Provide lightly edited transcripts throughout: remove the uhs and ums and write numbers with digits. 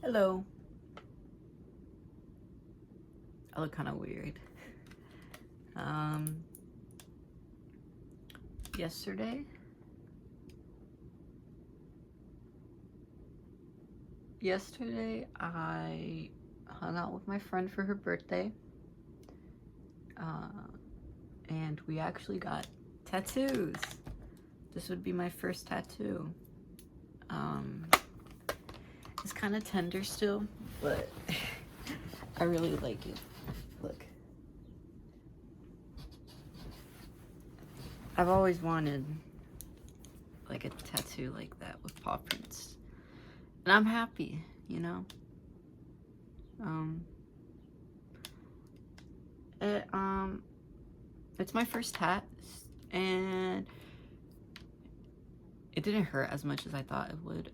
Hello. I look kind of weird. Um, yesterday, I hung out with my friend for her birthday, and we actually got tattoos. This would be my first tattoo. It's kind of tender still, but I really like it. Look. I've always wanted like a tattoo like that with paw prints. And I'm happy, you know? It, it's my first tat, and it didn't hurt as much as I thought it would.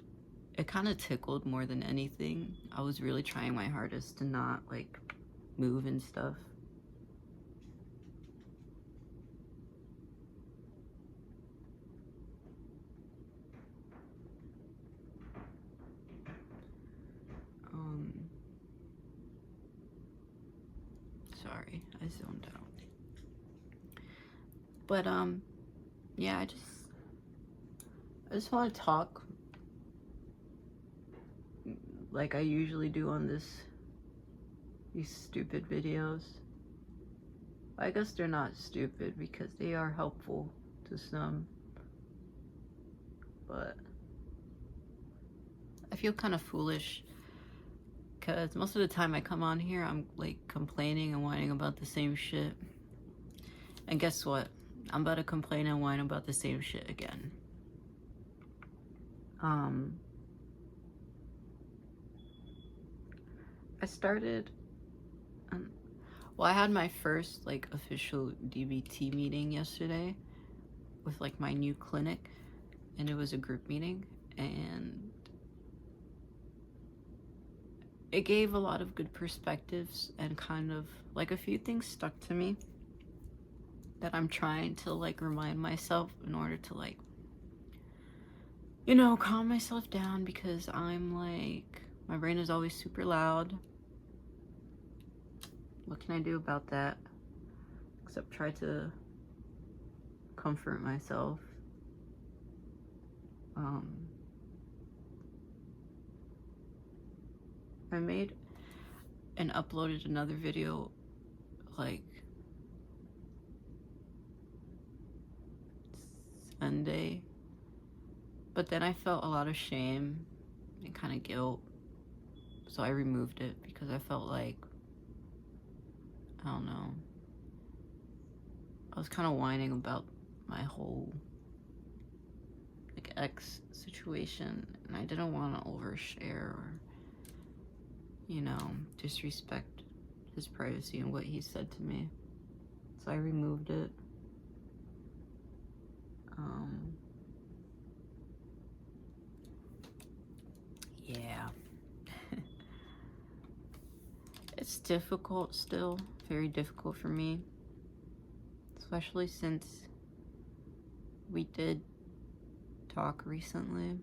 It kind of tickled more than anything. I was really trying my hardest to not like move and stuff. Sorry, I zoned out. But yeah, I just want to talk like I usually do on these stupid videos. I guess they're not stupid because they are helpful to some, but I feel kind of foolish because most of the time I come on here, I'm like complaining and whining about the same shit. And guess what? I'm about to complain and whine about the same shit again. I started, well, I had my first like official DBT meeting yesterday with like my new clinic, and it was a group meeting, and it gave a lot of good perspectives, and kind of like a few things stuck to me that I'm trying to like remind myself in order to like, you know, calm myself down, because I'm like, my brain is always super loud. What can I do about that except try to comfort myself? I made and uploaded another video like Sunday, but then I felt a lot of shame and kind of guilt, so I removed it because I felt like, I don't know, I was kind of whining about my whole like ex situation, and I didn't want to overshare or, you know, disrespect his privacy and what he said to me, so I removed it. Yeah. It's difficult still, very difficult for me, especially since we did talk recently,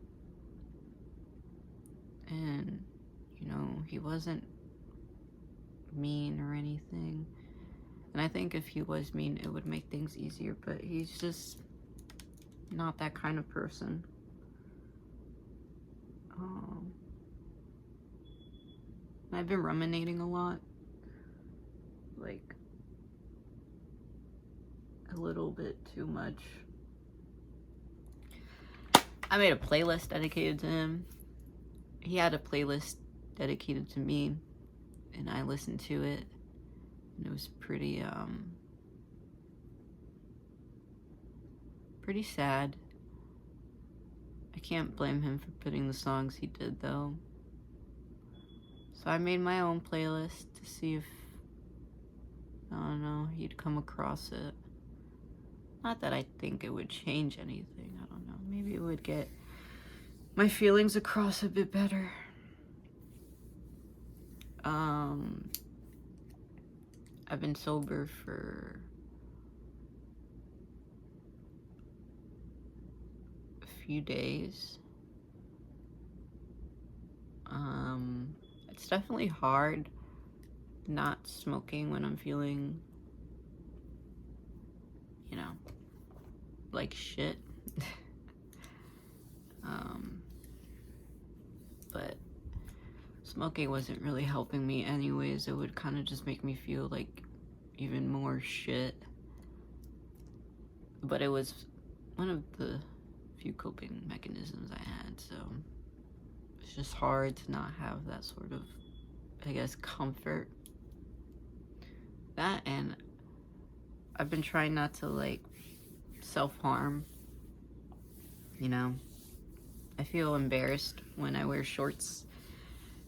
and, you know, he wasn't mean or anything, and I think if he was mean it would make things easier, but he's just not that kind of person. I've been ruminating a lot, like a little bit too much. I made a playlist dedicated to him. He had a playlist dedicated to me, and I listened to it, and it was pretty sad. I can't blame him for putting the songs he did though. So I made my own playlist to see if, I don't know, he'd come across it. Not that I think it would change anything, I don't know. Maybe it would get my feelings across a bit better. I've been sober for a few days. it's definitely hard not smoking when I'm feeling, you know, like shit. But smoking wasn't really helping me anyways. It would kind of just make me feel like even more shit. But it was one of the few coping mechanisms I had, so it's just hard to not have that sort of, I guess, comfort. That, and I've been trying not to, like, self-harm, you know? I feel embarrassed when I wear shorts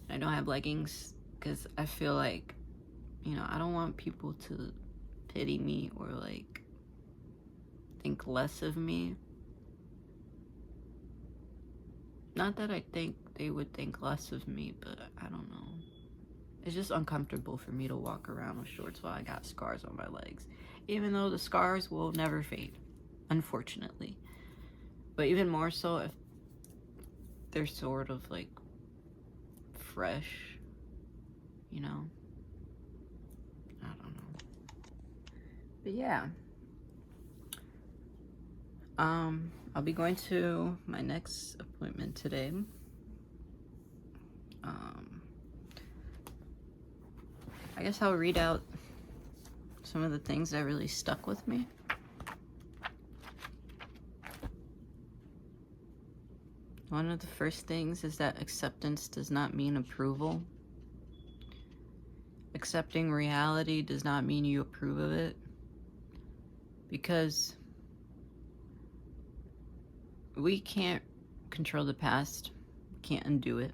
and I don't have leggings, because I feel like, you know, I don't want people to pity me or, like, think less of me. Not that I think they would think less of me, but I don't know. It's just uncomfortable for me to walk around with shorts while I got scars on my legs. Even though the scars will never fade, unfortunately. But even more so if they're sort of like fresh, you know? I don't know. But yeah. I'll be going to my next appointment today. I guess I'll read out some of the things that really stuck with me. One of the first things is that acceptance does not mean approval. Accepting reality does not mean you approve of it. Because we can't control the past, can't undo it.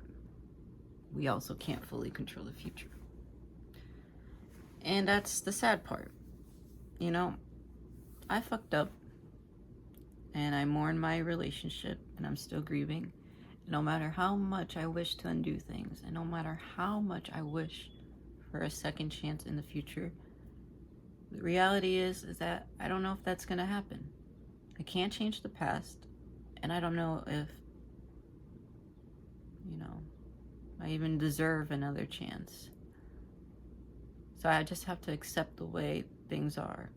We also can't fully control the future. And that's the sad part. You know, I fucked up and I mourn my relationship and I'm still grieving. And no matter how much I wish to undo things, and no matter how much I wish for a second chance in the future, the reality is that I don't know if that's gonna happen. I can't change the past, and I don't know if, you know, I even deserve another chance. So I just have to accept the way things are.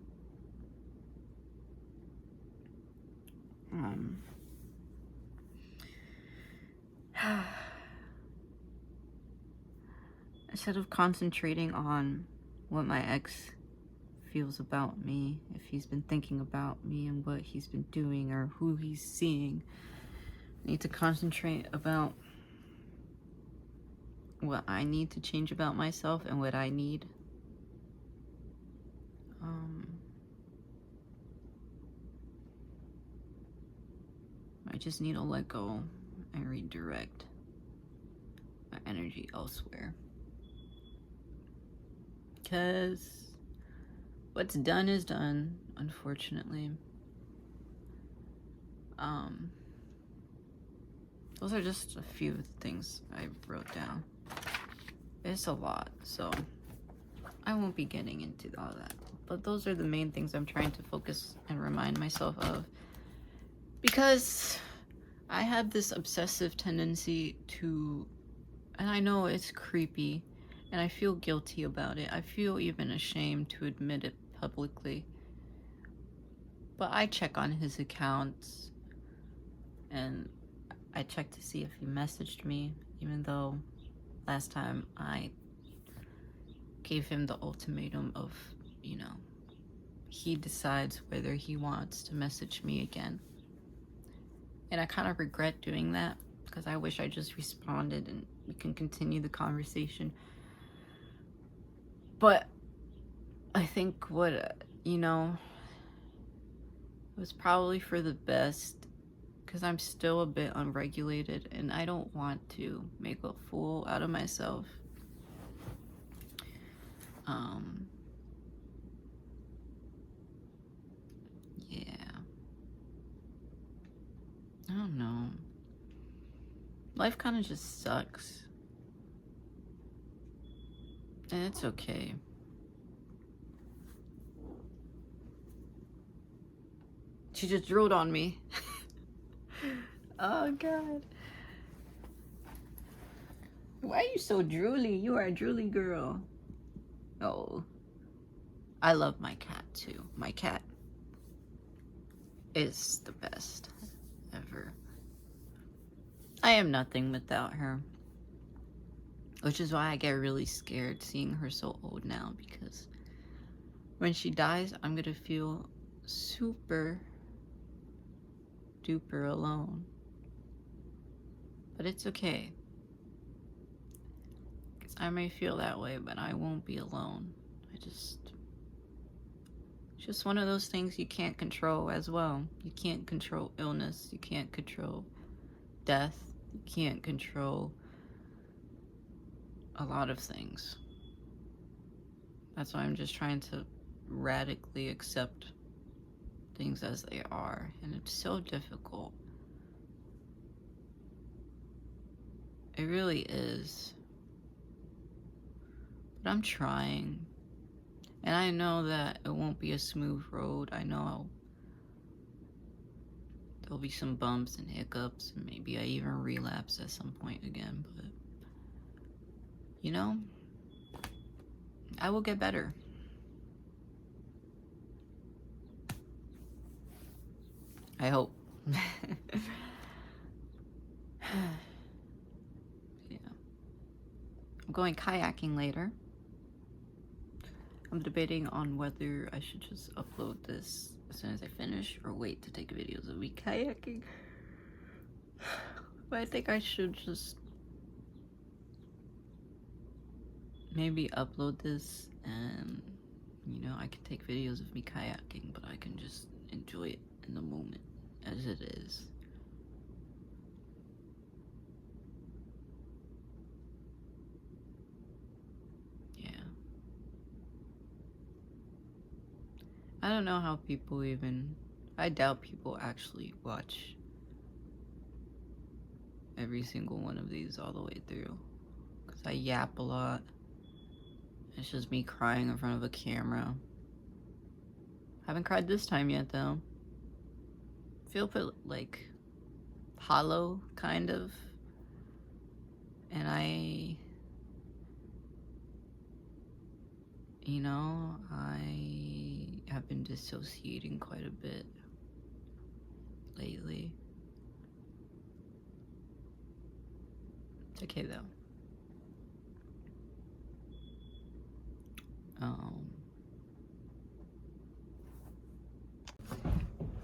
Instead of concentrating on what my ex feels about me, if he's been thinking about me and what he's been doing or who he's seeing, I need to concentrate about what I need to change about myself and what I need. I just need to let go and redirect my energy elsewhere. Because what's done is done, unfortunately. Those are just a few things I wrote down. It's a lot, so I won't be getting into all that. But those are the main things I'm trying to focus and remind myself of. Because I have this obsessive tendency to, and I know it's creepy, and I feel guilty about it. I feel even ashamed to admit it publicly. But I check on his accounts, and I check to see if he messaged me, even though last time I gave him the ultimatum of, you know, he decides whether he wants to message me again. And I kind of regret doing that because I wish I just responded and we can continue the conversation. But I think what, you know, it was probably for the best because I'm still a bit unregulated and I don't want to make a fool out of myself. Yeah. I don't know. Life kind of just sucks. And it's okay. She just drilled on me. Oh, God. Why are you so drooly? You are a drooly girl. Oh. I love my cat too. My cat is the best ever. I am nothing without her. Which is why I get really scared seeing her so old now, because when she dies, I'm gonna feel super duper alone. But it's okay. Because I may feel that way, but I won't be alone. It's just one of those things you can't control as well. You can't control illness. You can't control death. You can't control a lot of things. That's why I'm just trying to radically accept things as they are. And it's so difficult. It really is. But I'm trying. And I know that it won't be a smooth road. I know there'll be some bumps and hiccups, and maybe I even relapse at some point again. But, you know, I will get better. I hope. Yeah. I'm going kayaking later. I'm debating on whether I should just upload this as soon as I finish or wait to take videos of me kayaking. But I think I should just maybe upload this and, you know, I can take videos of me kayaking, but I can just enjoy it in the moment as it is. I don't know how people even... I doubt people actually watch every single one of these all the way through. Because I yap a lot. It's just me crying in front of a camera. Haven't cried this time yet, though. Feel a bit, like, hollow, kind of. And I... You know, I have been dissociating quite a bit lately. It's okay though.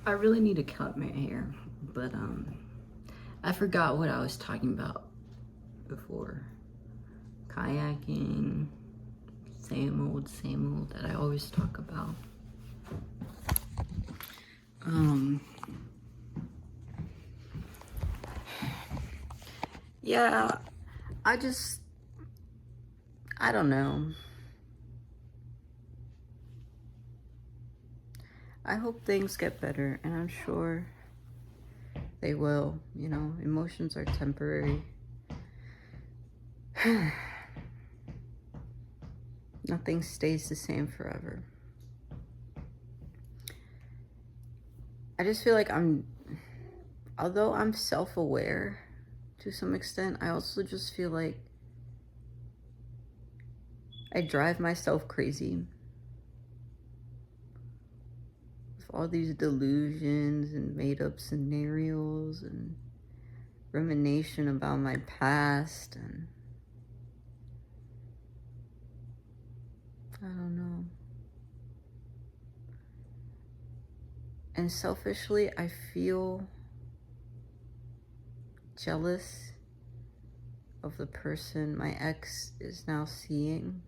I really need to cut my hair, but I forgot what I was talking about before. Kayaking, same old that I always talk about. Yeah, I don't know. I hope things get better, and I'm sure they will. You know, emotions are temporary. Nothing stays the same forever. I just feel like although I'm self-aware to some extent, I also just feel like I drive myself crazy with all these delusions and made-up scenarios and rumination about my past, and I don't know. And selfishly, I feel jealous of the person my ex is now seeing.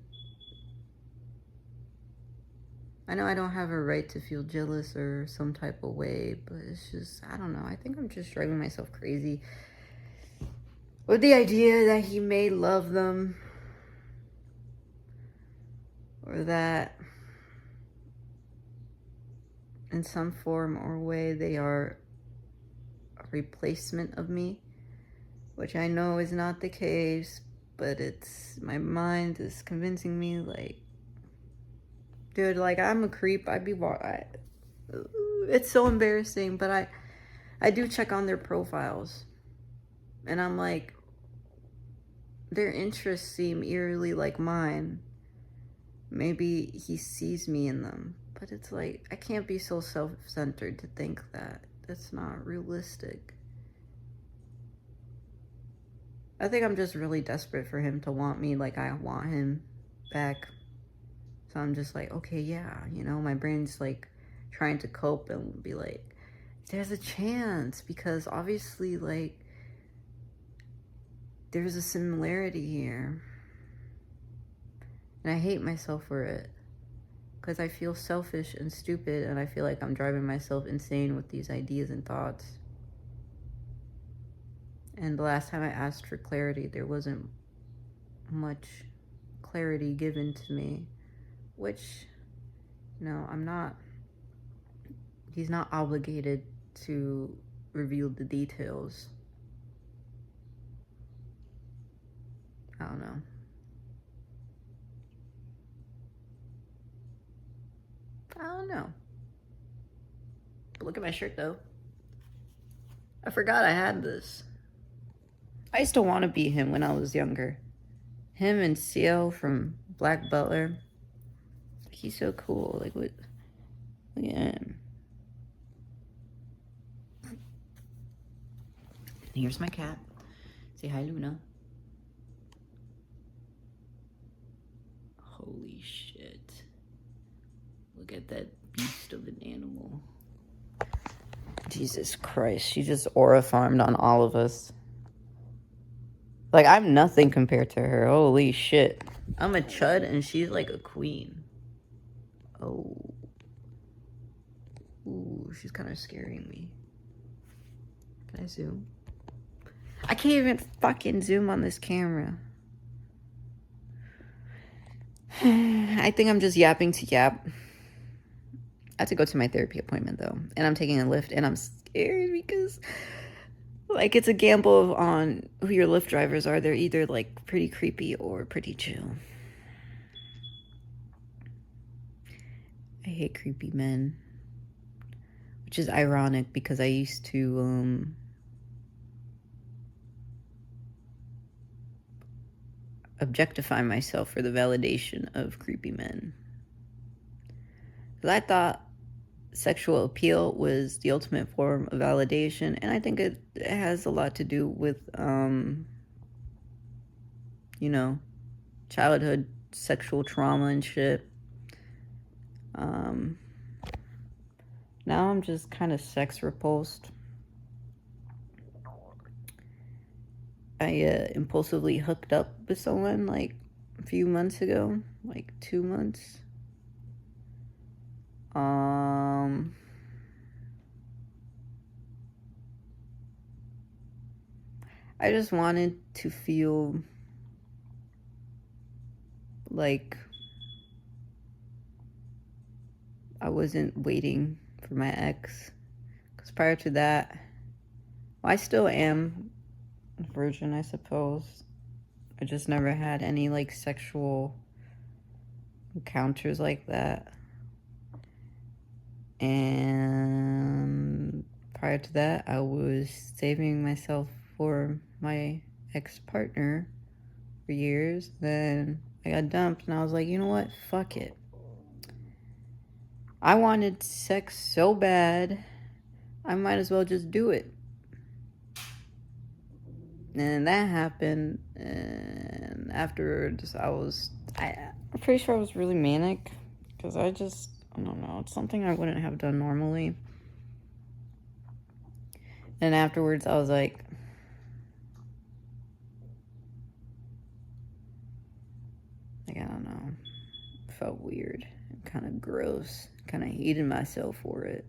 I know I don't have a right to feel jealous or some type of way, but it's just, I don't know. I think I'm just driving myself crazy with the idea that he may love them, or that in some form or way they are a replacement of me, which I know is not the case, but my mind is convincing me, like, dude, like, I'm a creep. It's so embarrassing, but I do check on their profiles, and I'm like, their interests seem eerily like mine. Maybe he sees me in them, but it's like, I can't be so self-centered to think that. That's not realistic. I think I'm just really desperate for him to want me like I want him back. So I'm just like, okay, yeah, you know, my brain's like trying to cope and be like, there's a chance, because obviously, like, there's a similarity here. And I hate myself for it, because I feel selfish and stupid, and I feel like I'm driving myself insane with these ideas and thoughts. And the last time I asked for clarity, there wasn't much clarity given to me, which, you know, he's not obligated to reveal the details. I don't know. But look at my shirt, though. I forgot I had this. I used to want to be him when I was younger. Him and Ciel from Black Butler. He's so cool. Like, what? Look at him. Here's my cat. Say hi, Luna. Holy shit. Look at that beast of an animal. Jesus Christ. She just aura farmed on all of us. Like, I'm nothing compared to her. Holy shit. I'm a chud and she's like a queen. Oh. Ooh, she's kind of scaring me. Can I zoom? I can't even fucking zoom on this camera. I think I'm just yapping to yap. I have to go to my therapy appointment, though. And I'm taking a Lyft, and I'm scared because, like, it's a gamble on who your Lyft drivers are. They're either, like, pretty creepy or pretty chill. I hate creepy men. Which is ironic because I used to, objectify myself for the validation of creepy men. Because I thought sexual appeal was the ultimate form of validation, and I think it has a lot to do with, you know, childhood sexual trauma and shit. Now I'm just kind of sex repulsed. I impulsively hooked up with someone like a few months ago, like 2 months. I just wanted to feel like I wasn't waiting for my ex. Because prior to that, well, I still am a virgin, I suppose. I just never had any, like, sexual encounters like that. And prior to that, I was saving myself for my ex-partner for years. Then I got dumped, and I was like, you know what? Fuck it. I wanted sex so bad, I might as well just do it. And that happened, and afterwards I'm pretty sure I was really manic, because I don't know, it's something I wouldn't have done normally. And afterwards I was like, I don't know, it felt weird, kind of gross, kind of hated myself for it.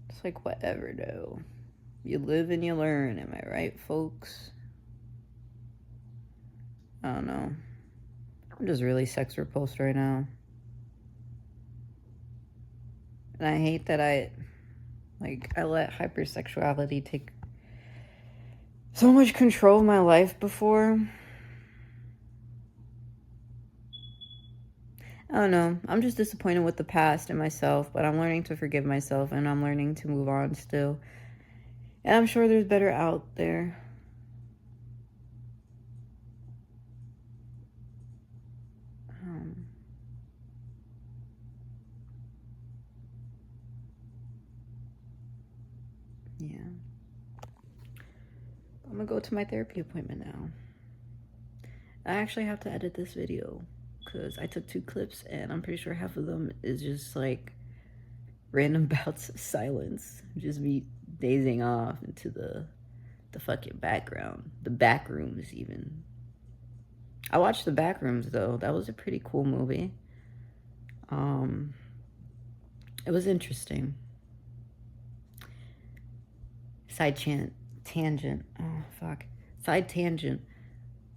It's like, whatever, though. You live and you learn, am I right, folks? I don't know. I'm just really sex repulsed right now. And I hate that I let hypersexuality take so much control of my life before. I don't know. I'm just disappointed with the past and myself, but I'm learning to forgive myself, and I'm learning to move on still. And I'm sure there's better out there. I'm gonna go to my therapy appointment now. I actually have to edit this video because I took 2 clips and I'm pretty sure half of them is just like random bouts of silence. Just me dazing off into the fucking background. The back rooms even. I watched The Backrooms though. That was a pretty cool movie. It was interesting. Tangent. Oh, fuck. Side tangent.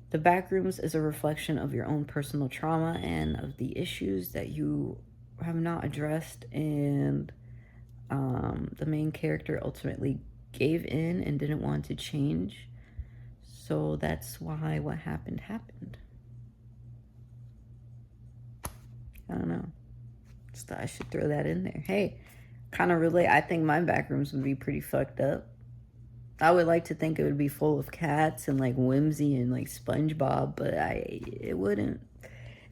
The Backrooms is a reflection of your own personal trauma and of the issues that you have not addressed, and the main character ultimately gave in and didn't want to change. So that's why what happened happened. I don't know. Just thought I should throw that in there. Hey, kind of relate. I think my backrooms would be pretty fucked up. I would like to think it would be full of cats and like whimsy and like SpongeBob, but it wouldn't.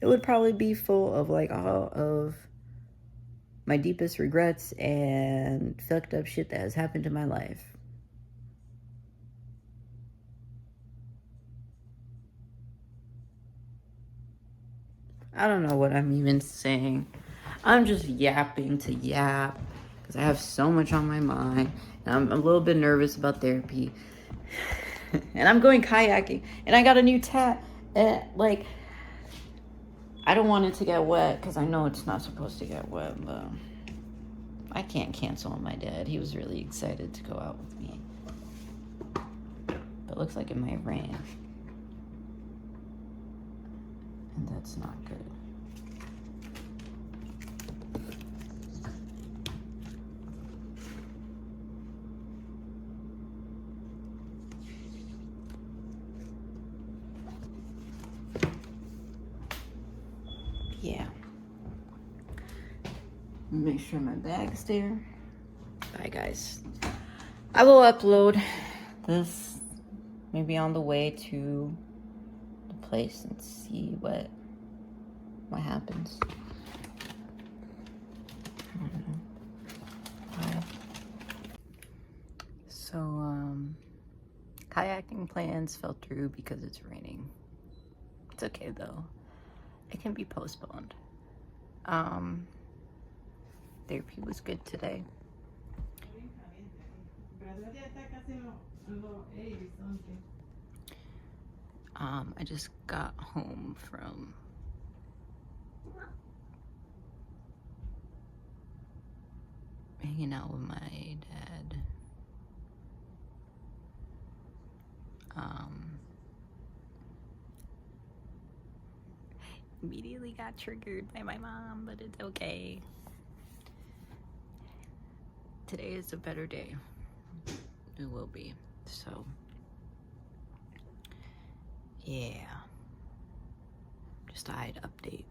It would probably be full of like all of my deepest regrets and fucked up shit that has happened in my life. I don't know what I'm even saying. I'm just yapping to yap because I have so much on my mind. And I'm a little bit nervous about therapy. And I'm going kayaking. And I got a new tat. And like, I don't want it to get wet because I know it's not supposed to get wet. But I can't cancel on my dad. He was really excited to go out with me. But it looks like it might rain. And that's not good. Yeah. Make sure my bag's there. Bye, guys. I will upload this maybe on the way to the place and see what happens. I don't know. Bye. So, kayaking plans fell through because it's raining. It's okay though. It can be postponed. Therapy was good today. I just got home from hanging out with my dad. Immediately got triggered by my mom, but it's okay. Today is a better day. It will be. So, yeah. Just a update.